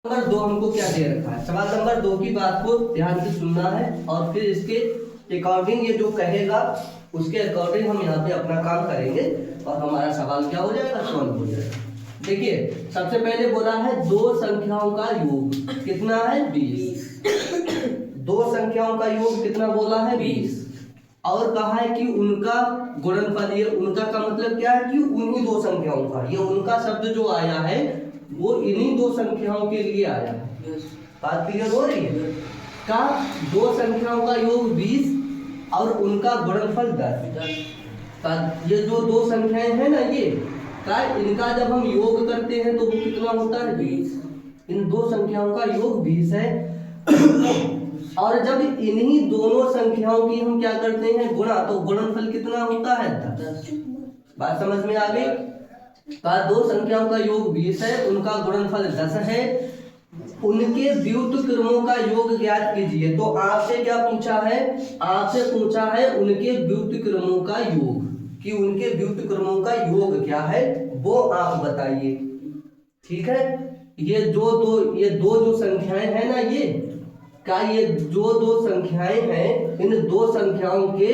Number 2 हमको क्या दे रखा है। सवाल नंबर 2 की बात को ध्यान से सुनना है और फिर इसके अकॉर्डिंग ये जो कहेगा उसके अकॉर्डिंग हम यहाँ पे अपना काम करेंगे और हमारा सवाल क्या हो जाएगा, सॉल्व हो जाएगा। देखिए सबसे पहले बोला है दो संख्याओं का योग कितना है 20। दो संख्याओं का योग कितना बोला है 20 और कहा है कि उनका गुणनफल। ये उनका का मतलब क्या है कि उन्हीं दो संख्याओं का, ये उनका शब्द जो आया है वो इन्हीं दो संख्याओं के लिए आया है। बात क्लियर हो रही है का दो संख्याओं का योग 20 और उनका गुणनफल 10। ये जो दो संख्याएं हैं ना ये का इनका जब हम योग करते हैं तो वो कितना होता है 20। इन दो संख्याओं का योग 20 है और जब इन्हीं दोनों संख्याओं की हम क्या करते हैं गुणा तो गुणनफल कितना होता है 10। बात समझ में आ गई। दो संख्याओं का योग 20 है, उनका गुणनफल 10 है, उनके व्युत्क्रमों क्रमों का योग ज्ञात कीजिए। तो आपसे क्या पूछा है, आपसे पूछा है उनके व्युत्क्रमों क्रमों का योग, कि उनके व्युत्क्रमों क्रमों का योग क्या है वो आप बताइए। ठीक है, ये दो जो संख्याएं हैं ना ये जो दो संख्याएं हैं इन दो संख्याओं के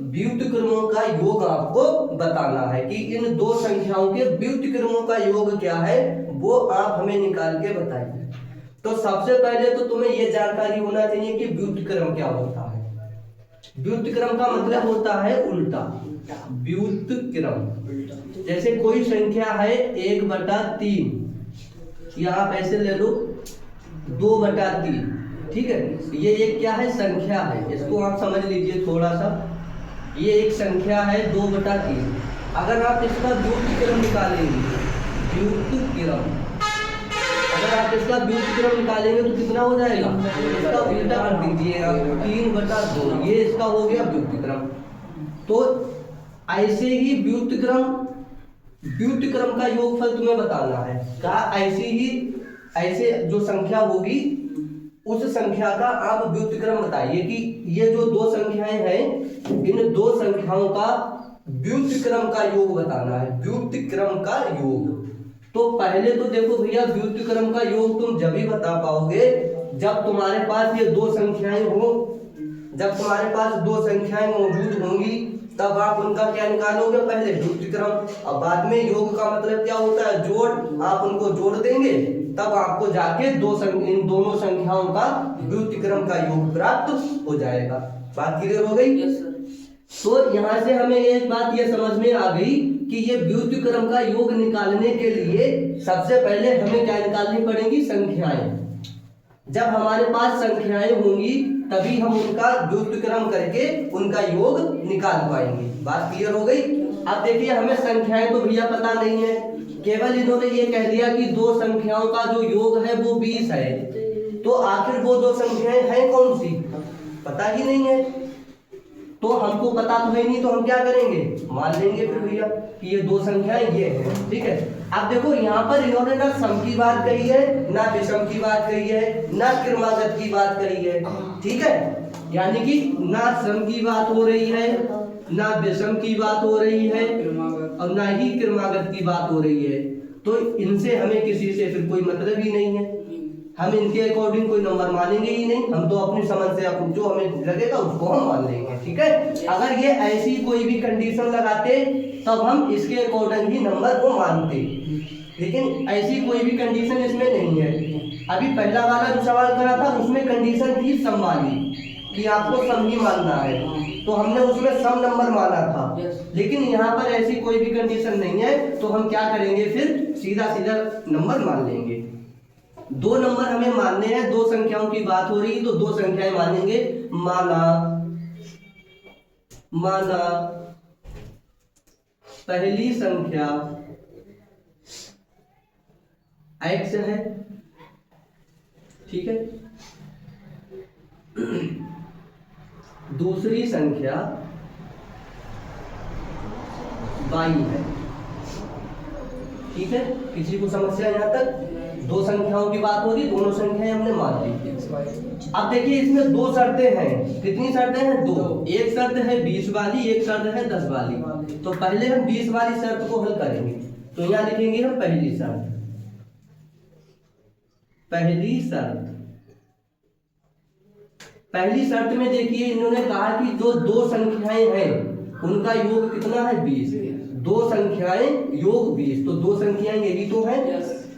व्युत्क्रमों का योग आपको बताना है कि इन दो संख्याओं के व्युत्क्रमों का योग क्या है वो आप हमें निकाल के बताइए। तो सबसे पहले तो तुम्हें यह जानकारी होना चाहिए कि व्युत्क्रम क्या होता है। व्युत्क्रम का मतलब होता है उल्टा। व्युत्क्रम जैसे कोई संख्या है 1/3 या आप ऐसे ले लो 2/3। ठीक है, ये एक क्या है संख्या है, इसको आप समझ लीजिए थोड़ा सा। ये एक संख्या है 2/3। अगर आप इसका व्युत्क्रम निकालेंगे, अगर आप इसका व्युत्क्रम निकालेंगे तो कितना हो जाएगा, इसका उल्टा कर दीजिएगा 3/2, ये इसका हो गया व्युत्क्रम। तो ऐसे ही व्युत्क्रम का योगफल तुम्हें बताना है। कहा ऐसे जो संख्या होगी उस संख्या का आप व्युत्क्रम बताइए कि ये जो दो संख्याएं हैं इन दो संख्याओं का व्युत्क्रम का योग बताना है। व्युत्क्रम का योग तो पहले तो देखो भैया व्युत्क्रम का योग तुम जब ही बता पाओगे जब तुम्हारे पास ये दो संख्याएं हो। जब तुम्हारे पास दो संख्याएं मौजूद होंगी तब आप उनका क्या निकालोगे, पहले व्युत्क्रम और बाद में योग का मतलब क्या होता है जोड़। आप उनको जोड़ देंगे तब आपको जाके इन दोनों संख्याओं का व्युत्क्रम का योग प्राप्त हो जाएगा। बात क्लियर हो गई। तो यहाँ से हमें एक बात ये समझ में आ गई कि ये व्युत्क्रम का योग निकालने के लिए सबसे पहले हमें क्या निकालनी पड़ेगी, संख्याएं। जब हमारे पास संख्याएं होंगी तभी हम उनका व्युत्क्रम करके उनका योग निकाल पाएंगे। बात क्लियर हो गई। अब देखिए हमें संख्याएं तो भैया पता नहीं है, केवल इन्होंने ये कह दिया कि दो संख्याओं का जो योग है वो 20 है। तो आखिर वो दो संख्याएं हैं कौन सी पता ही नहीं है। तो हमको पता तो है नहीं तो हम क्या करेंगे, मान लेंगे फिर भैया कि ये दो संख्याएं ये हैं। ठीक है, अब देखो यहाँ पर इन्होंने ना सम की बात कही है, ना विषम की बात कही है, ना क्रमागत की बात कही है। ठीक है, यानी कि ना सम की बात हो रही है, ना विषम की बात हो रही है और ना ही क्रमागत की बात हो रही है। तो इनसे हमें किसी से फिर कोई मतलब ही नहीं है। हम इनके अकॉर्डिंग कोई नंबर मानेंगे ही नहीं, हम तो अपनी समझ से जो हमें लगेगा उसको हम मान लेंगे। ठीक है, अगर ये ऐसी कोई भी कंडीशन लगाते तब हम इसके अकॉर्डिंग ही नंबर को मानते, लेकिन ऐसी कोई भी कंडीशन इसमें नहीं है। अभी पहला वाला जो सवाल करा था उसमें कंडीशन थी सम वाली कि आपको सम ही मानना है, तो हमने उसमें सम नंबर माना था। लेकिन यहाँ पर ऐसी कोई भी कंडीशन नहीं है तो हम क्या करेंगे, फिर सीधा नंबर मान लेंगे। दो नंबर हमें मानने हैं, दो संख्याओं की बात हो रही तो दो संख्याएं मानेंगे। माना पहली संख्या x है। ठीक है, दूसरी संख्या y है। ठीक है, किसी को समस्या यहाँ तक? दो संख्याओं की बात हो रही, दोनों संख्याएं हमने मान ली। अब देखिए इसमें दो शर्तें हैं। कितनी शर्तें हैं? दो। एक शर्त है 20 वाली, एक शर्त है 10 वाली। तो पहले हम 20 वाली शर्त को हल करेंगे। तो यहाँ लिखेंगे हम पहली शर्त। पहली शर्त में देखिए इन्होंने कहा कि जो दो संख्याएं हैं उनका योग कितना है 20। दो संख्याएं योग 20, तो दो संख्याएं यही तो है,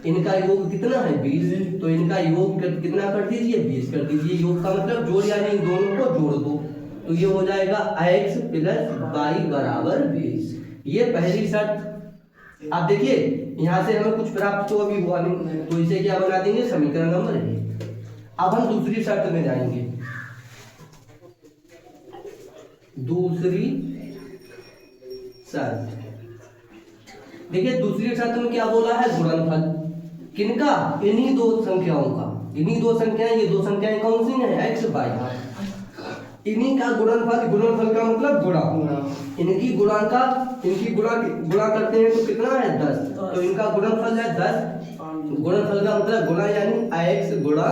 इनका योग कितना है 20, तो इनका योग कितना कर दीजिए 20 कर दीजिए। योग का मतलब जोड़, यानी इन दोनों को जोड़ दो, तो ये हो जाएगा x प्लस y बराबर 20। ये पहली शर्त। अब देखिए यहाँ से हमें कुछ प्राप्त तो अभी हुआ नहीं, तो इसे क्या बना देंगे समीकरण नंबर 1। अब हम दूसरी शर्त में जाएंगे। दूसरी शर्त देखिए, दूसरी शर्त में क्या बोला है गुणनफल किनका, इन्हीं दो संख्याओं का। इन्हीं दो संख्याएं, ये दो संख्याएं कौन सी हैं x y, इन्हीं का गुणनफल। गुणनफल का मतलब गुणा, इनकी गुणा करते हैं तो कितना है 10, तो इनका गुणनफल है 10। गुणनफल का मतलब गुणा, यानी x गुणा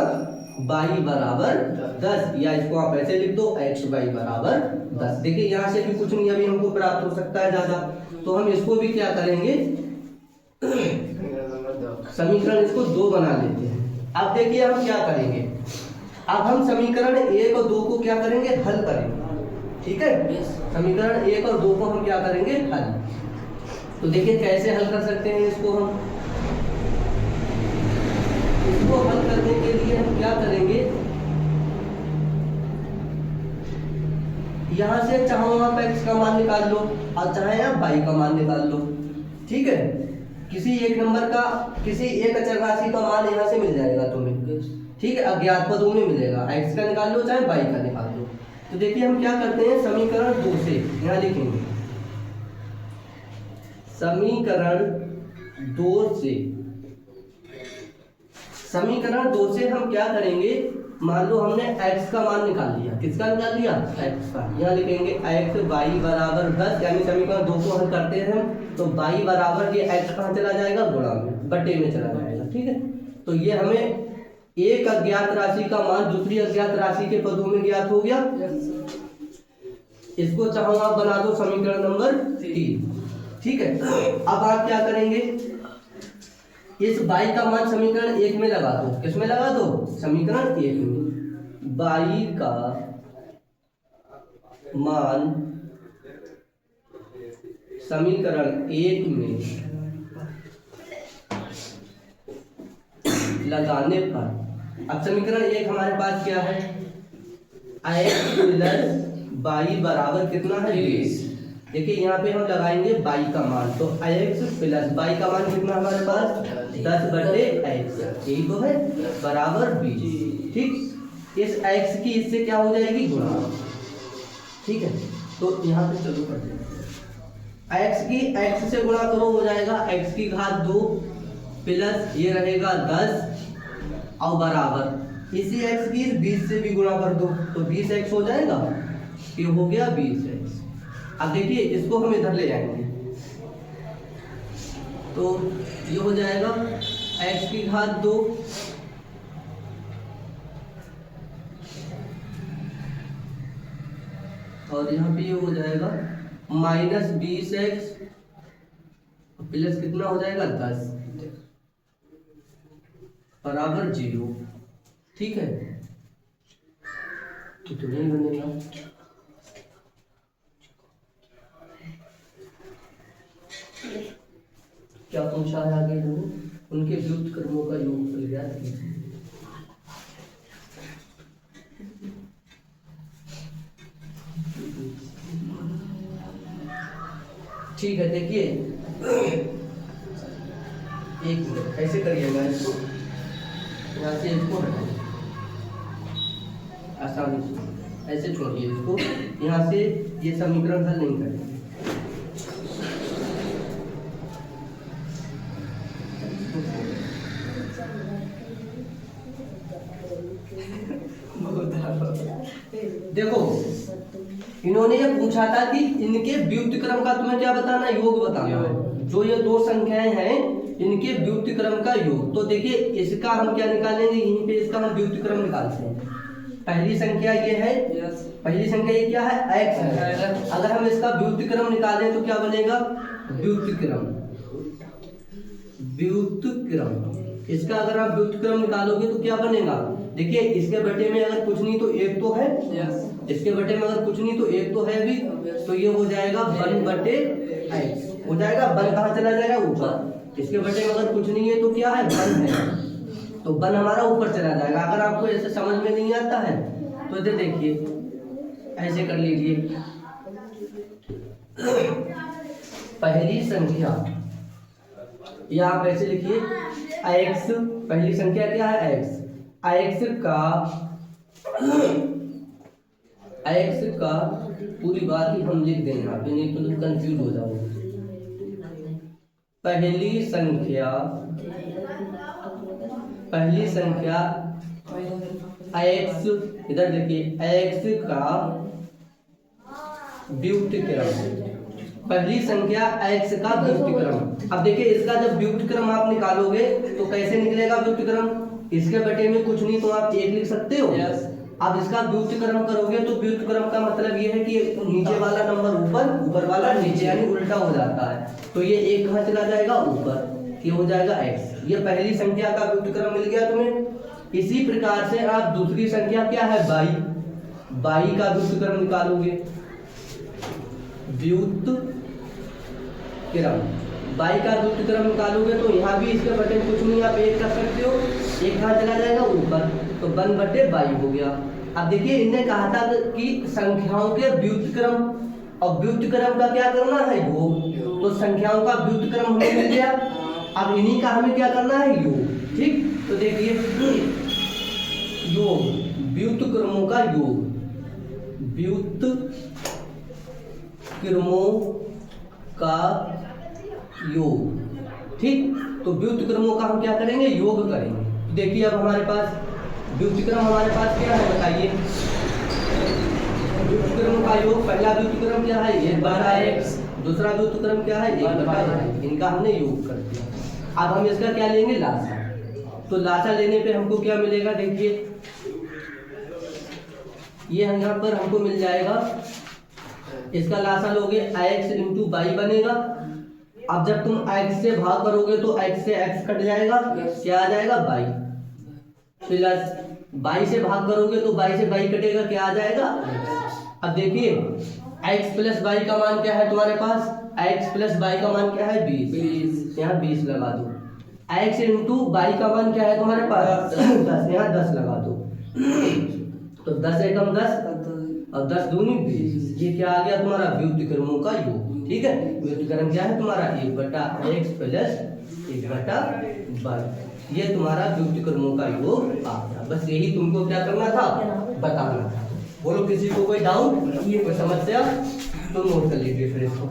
y बराबर 10, या इसको आप ऐसे लिख दो x y बराबर 10। देखिए यहाँ से भी कुछ नहीं अभी हमको प्राप्त हो सकता है ज्यादा, तो हम इसको भी क्या करेंगे समीकरण इसको 2 बना लेते हैं। अब देखिए हम क्या करेंगे, अब हम समीकरण 1 और 2 को क्या करेंगे हल करेंगे, ठीक है। समीकरण 1 और 2 को हम क्या करेंगे हल। तो देखिए कैसे हल कर सकते हैं इसको हम। इसको हल करने के लिए हम क्या करेंगे, यहां से चाहो आप x का मान निकाल लो और चाहे आप y का मान निकाल लो, ठीक है। किसी एक नंबर का, किसी एक अचर राशि का मान यहाँ से मिल जाएगा तुम्हें, ठीक है। अज्ञात पदों में मिलेगा, x का निकाल लो चाहे y का निकाल लो। तो देखिए हम क्या करते हैं समीकरण 2 से यहाँ लिखेंगे, समीकरण 2 से हम क्या करेंगे, मान लो हमने x का मान निकाल लिया, किसका निकाल लिया x का। यहाँ लिखेंगे x y बराबर 10, यानी समीकरण 2 को हल करते हैं हम, तो y बराबर ये x कहाँ चला जाएगा गुणा में, बटे में चला जाएगा, ठीक है। तो ये हमें एक अज्ञात राशि का मान दूसरी अज्ञात राशि के पदों में ज्ञात हो गया। इसको चाहो आप बना दो समीकरण नंबर 3, ठीक है। अब आप क्या करेंगे, इस y का मान समीकरण 1 में लगा दो। किसमें लगा दो, समीकरण 1 में। y का मान समीकरण 1 में लगाने पर, अब समीकरण 1 हमारे पास क्या है, x प्लस y बराबर कितना है 20। देखिए यहाँ पे हम लगाएंगे y का मान, तो x प्लस y का मान कितना हमारे पास 10 बटे x, यही तो है, बराबर 20, ठीक। इस x की इससे क्या हो जाएगी गुणा, ठीक है। तो यहाँ पे चलो कर देते, x की x से गुणा करो, हो जाएगा x की घात 2 प्लस ये रहेगा 10 और बराबर इसी x की 20 से भी गुणा कर दो, तो 20x हो जाएगा, ये हो गया 20x। अब देखिए इसको हम इधर ले जाएंगे, तो ये हो जाएगा x की घात 2 और यहाँ पे ये हो जाएगा माइनस 20x प्लस कितना हो जाएगा 10 बराबर 0, ठीक है। तो नहीं बनेगा, क्या पूछा है आगे उनके व्युत्क्रम कर्मों का योग ज्ञात कीजिए। ठीक है, देखिए एक मिनट ऐसे करिएगा, इसको यहाँ से इसको हटाइए आसानी से, ऐसे छोड़िए इसको, यहाँ से ये समीकरण हल नहीं करेंगे। देखो इन्होंने ये पूछा था कि इनके व्युत्क्रम का तुम्हें क्या बताना, योग बताना है। जो ये दो संख्याएं हैं इनके व्युत्क्रम का योग, तो देखिए इसका हम क्या निकालेंगे, यहीं पे इसका हम व्युत्क्रम निकालते हैं। पहली संख्या ये है, पहली संख्या ये क्या है x है, अगर हम इसका व्युत्क्रम निकालें तो क्या बनेगा व्युत्क्रम, व्युत्क्रम इसका अगर आप व्युत्क्रम निकालोगे तो क्या बनेगा, देखिए इसके बटे में अगर कुछ नहीं तो एक तो है, इसके बटे में अगर कुछ नहीं तो एक तो है भी, तो ये हो जाएगा 1/x हो जाएगा। 1 कहाँ चला जाएगा, ऊपर। इसके बटे में अगर कुछ नहीं है तो क्या है, 1 है, तो 1 हमारा ऊपर चला जाएगा। अगर आपको ऐसे समझ में नहीं आता है तो इधर देखिए ऐसे कर लीजिए। पहली संख्या, या आप ऐसे लिखिए x, पहली संख्या क्या है x, x का पूरी बात ही हम लिख दें यहाँ पे, नहीं तो कंफ्यूज हो जाओगे। पहली संख्या x, इधर देखिए x का व्युत्क्रम, पहली संख्या x का व्युत्क्रम। अब देखिए इसका जब व्युत्क्रम आप निकालोगे तो कैसे निकलेगा व्युत्क्रम, इसके बटे में कुछ नहीं तो आप 1 लिख सकते हो। अब इसका व्युत्क्रम करोगे तो व्युत्क्रम का मतलब ये है कि नीचे वाला नंबर ऊपर, ऊपर वाला नीचे, यानी उल्टा हो जाता है। तो ये 1 कहाँ चला जाएगा, ऊपर, ये हो जाएगा x। ये पहली संख्या का व्युत्क्रम मिल गया तुम्हें। इसी प्रकार से आप दूसरी संख्या क्या है y का व्युत्क्रम निकालोगे, व्युत्क्रम y का व्युत्क्रम निकालोगे तो यहाँ भी इसके बटे कुछ नहीं, आप 1 कर सकते हो, 1 कहाँ चला जाएगा, ऊपर, तो 1/y हो गया। अब देखिए इन्हें कहा था कि संख्याओं के व्युत्क्रम, और व्युत्क्रम का क्या करना है, योग। तो संख्याओं का व्युत्क्रम हमें मिल गया, अब इन्हीं का हमें क्या करना है, योग। ठीक, तो देखिए योग, व्युत्क्रमों का योग, व्युत्क्रमों का योग। ठीक, तो व्युत्क्रमों का हम क्या करेंगे, योग करेंगे। देखिए अब हमारे पास व्युत्क्रम हमारे पास क्या है, बताइए। व्युत्क्रम का योग, पहला व्युत्क्रम क्या है, 1/x, दूसरा व्युत्क्रम क्या है, 1/y। इनका हमने योग कर दिया। अब हम इसका क्या लेंगे, लासा। तो लासा लेने पे हमको क्या मिलेगा, देखिए ये यहाँ पर हमको मिल जाएगा, इसका लासा लोगे x × y बनेगा। अब जब तुम x से भाग करोगे तो x से x कट जाएगा, क्या आ जाएगा, y, प्लस y से भाग करोगे तो y से y कटेगा, क्या आ जाएगा। अब देखिए x + y का मान क्या है तुम्हारे पास, x + y का मान क्या है, 20, यहाँ 20 लगा दो। x × y का मान क्या है तुम्हारे पास, 10, यहाँ 10 लगा दो। तो 10 एकम 10 और 10 दूनी 20, ये क्या आ गया तुम्हारा, व्युत्क्रमों का योग। ठीक है, व्युत्क्रम क्या है तुम्हारा, 1/x + 1/y, ये तुम्हारा व्युत्क्रमों का योग आ गया। बस यही तुमको क्या करना था, बताना था। बोलो किसी को कोई डाउट, कोई समस्या, तो नोट कर लीजिए फिर इसको।